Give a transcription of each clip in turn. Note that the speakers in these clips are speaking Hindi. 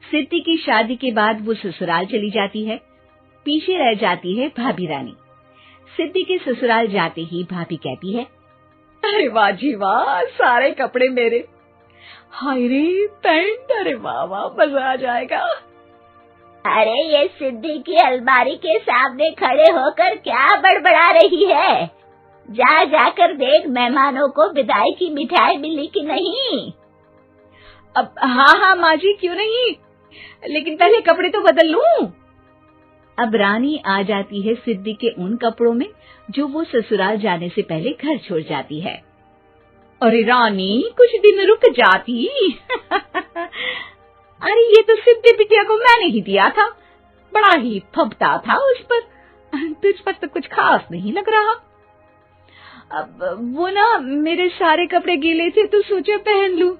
सिद्धि की शादी के बाद वो ससुराल चली जाती है। पीछे रह जाती है भाभी रानी। सिद्धि के ससुराल जाते ही भाभी कहती है, अरे वाह जी वाह, सारे कपड़े मेरे। हाय रे पैंट, अरे वाह वाह, मजा आ जाएगा। अरे ये सिद्धि की अलमारी के सामने खड़े होकर क्या बड़बड़ा रही है? जाकर देख मेहमानों को विदाई की मिठाई मिली कि नहीं। अब हाँ माँ जी, क्यों नहीं, लेकिन पहले कपड़े तो बदल लूं। अब रानी आ जाती है सिद्धि के उन कपड़ों में जो वो ससुराल जाने से पहले घर छोड़ जाती है। अरे रानी, कुछ दिन रुक जाती। अरे ये तो सिद्धि बिटिया को मैंने ही दिया था, बड़ा ही फबता था उस पर, तुझ पर तो कुछ खास नहीं लग रहा। अब वो ना मेरे सारे कपड़े गीले थे तो सोचा पहन लूं।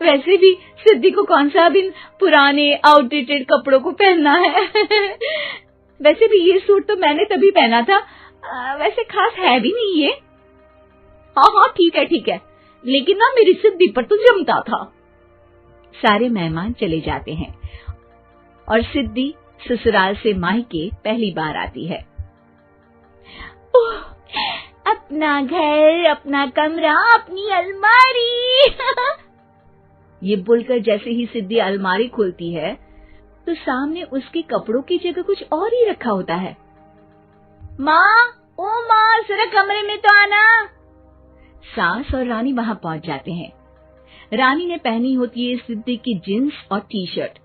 वैसे भी सिद्धि को कौन सा दिन पुराने आउटडेटेड कपड़ों को पहनना है। वैसे भी ये सूट तो मैंने तभी पहना था, वैसे खास है भी नहीं ये। हाँ ठीक है, लेकिन ना मेरी सिद्धि पर तो जमता था। सारे मेहमान चले जाते हैं और सिद्धि ससुराल से मायके पहली बार आती है। अपना घर, अपना कमरा, अपनी अलमारी। ये बोलकर जैसे ही सिद्धि अलमारी खोलती है तो सामने उसके कपड़ों की जगह कुछ और ही रखा होता है। माँ, ओ माँ, जरा कमरे में तो आना। सास और रानी वहां पहुंच जाते हैं। रानी ने पहनी होती है सिद्धि की जींस और टी शर्ट।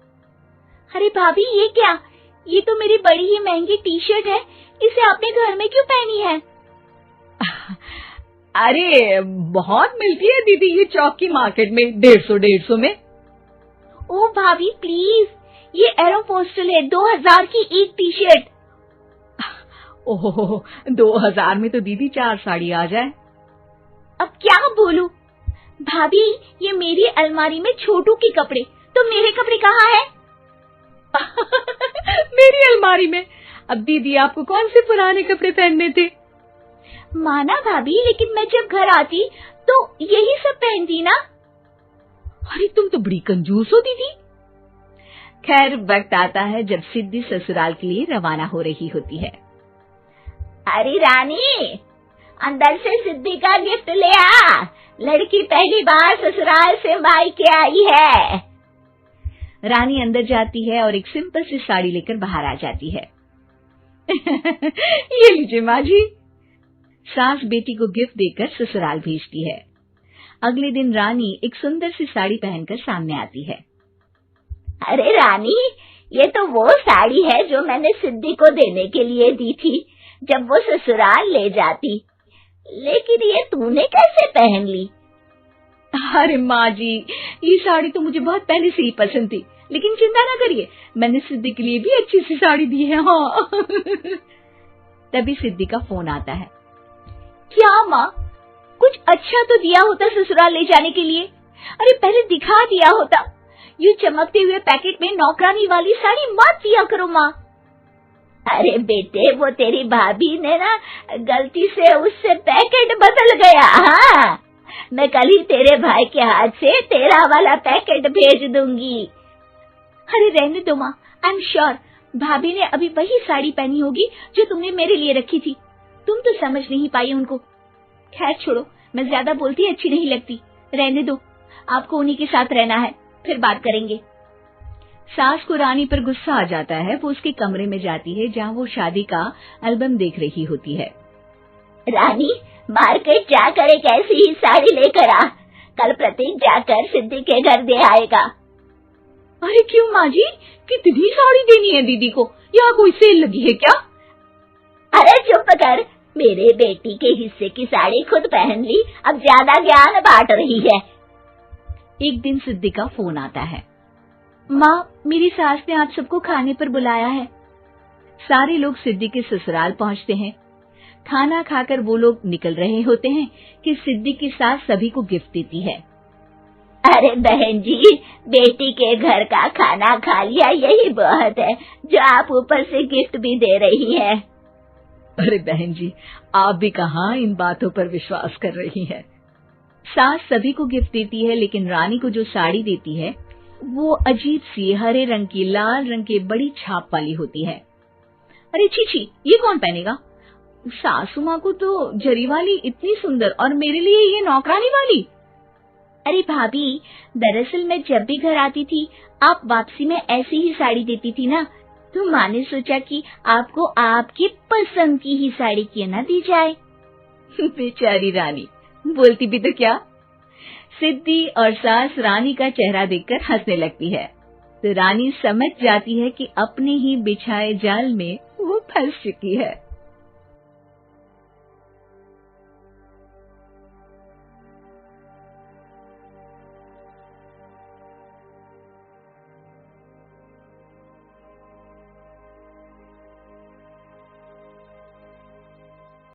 अरे भाभी, ये क्या? ये तो मेरी बड़ी ही महंगी टी शर्ट है, इसे आपने घर में क्यों पहनी है? अरे बहुत मिलती है दीदी ये चौक की मार्केट में, 150 में। ओ भाभी प्लीज, ये एरोपोस्टल है, 2000 की एक टी शर्ट। ओहो, 2000 में तो दीदी 4 साड़ी आ जाए। अब क्या बोलूं? भाभी, ये मेरी अलमारी में छोटू के कपड़े, तो मेरे कपड़े कहाँ हैं? मेरी अलमारी में? अब दीदी आपको कौन से पुराने कपड़े पहनने थे? माना भाभी, लेकिन मैं जब घर आती तो यही सब पहनती ना। अरे तुम तो बड़ी कंजूस हो दीदी। खैर, वक्त आता है जब सिद्धि ससुराल के लिए रवाना हो रही होती है। अरे रानी, अंदर से सिद्धि का गिफ्ट ले आ, लड़की पहली बार ससुराल से मायके आई है। रानी अंदर जाती है और एक सिंपल सी साड़ी लेकर बाहर आ जाती है। ये लीजिए माँ जी। सास बेटी को गिफ्ट देकर ससुराल भेजती है। अगले दिन रानी एक सुंदर सी साड़ी पहनकर सामने आती है। अरे रानी, ये तो वो साड़ी है जो मैंने सिद्धि को देने के लिए दी थी जब वो ससुराल ले जाती, लेकिन ये तूने कैसे पहन ली? अरे माँ जी, ये साड़ी तो मुझे बहुत पहले से ही पसंद थी, लेकिन चिंता ना करिए, मैंने सिद्धि के लिए भी अच्छी सी साड़ी दी है। हाँ। तभी सिद्धि का फोन आता है। क्या माँ, कुछ अच्छा तो दिया होता ससुराल ले जाने के लिए। अरे पहले दिखा दिया होता। यूं चमकते हुए पैकेट में नौकरानी वाली साड़ी मत दिया करो माँ। अरे बेटे, वो तेरी भाभी ने ना गलती से उससे पैकेट बदल गया। हाँ, मैं कल ही तेरे भाई के हाथ से तेरा वाला पैकेट भेज दूंगी। अरे रहने दो माँ, आई एम श्योर भाभी ने अभी वही साड़ी पहनी होगी जो तुमने मेरे लिए रखी थी। तुम तो समझ नहीं पाई उनको। खैर छोड़ो, मैं ज्यादा बोलती अच्छी नहीं लगती, रहने दो, आपको उन्हीं के साथ रहना है, फिर बात करेंगे। सास को रानी पर गुस्सा आ जाता है। वो उसके कमरे में जाती है जहाँ वो शादी का एल्बम देख रही होती है। रानी, मार्केट जाकर एक ऐसी ही साड़ी लेकर आ, कल प्रतीक जाकर सिद्धि के घर दे आएगा। अरे क्यों माँ जी, कितनी साड़ी देनी है दीदी को? यहाँ कोई सेल लगी है क्या? अरे चुप कर, मेरे बेटी के हिस्से की साड़ी खुद पहन ली, अब ज्यादा ज्ञान बांट रही है। एक दिन सिद्धि का फोन आता है। माँ, मेरी सास ने आप सबको खाने पर बुलाया है। सारे लोग सिद्धि के ससुराल पहुँचते हैं। खाना खाकर वो लोग निकल रहे होते हैं कि सिद्धि की सास सभी को गिफ्ट देती है। अरे बहन जी, बेटी के घर का खाना खा लिया, यही बहुत है जो आप ऊपर से गिफ्ट भी दे रही है। अरे बहन जी, आप भी कहाँ इन बातों पर विश्वास कर रही हैं। सास सभी को गिफ्ट देती है, लेकिन रानी को जो साड़ी देती है वो अजीब सी हरे रंग की लाल रंग के बड़ी छाप वाली होती है। अरे छी, ये कौन पहनेगा? सासू माँ को तो जरी वाली इतनी सुंदर, और मेरे लिए ये नौकरानी वाली। अरे भाभी, दरअसल मैं जब भी घर आती थी आप वापसी में ऐसी ही साड़ी देती थी ना, तो माँ ने सोचा कि आपको आपकी पसंद की ही साड़ी क्यों ना दी जाए। बेचारी रानी, बोलती भी तो क्या। सिद्धि और सास रानी का चेहरा देखकर हंसने लगती है, तो रानी समझ जाती है कि अपने ही बिछाए जाल में वो फंस चुकी है।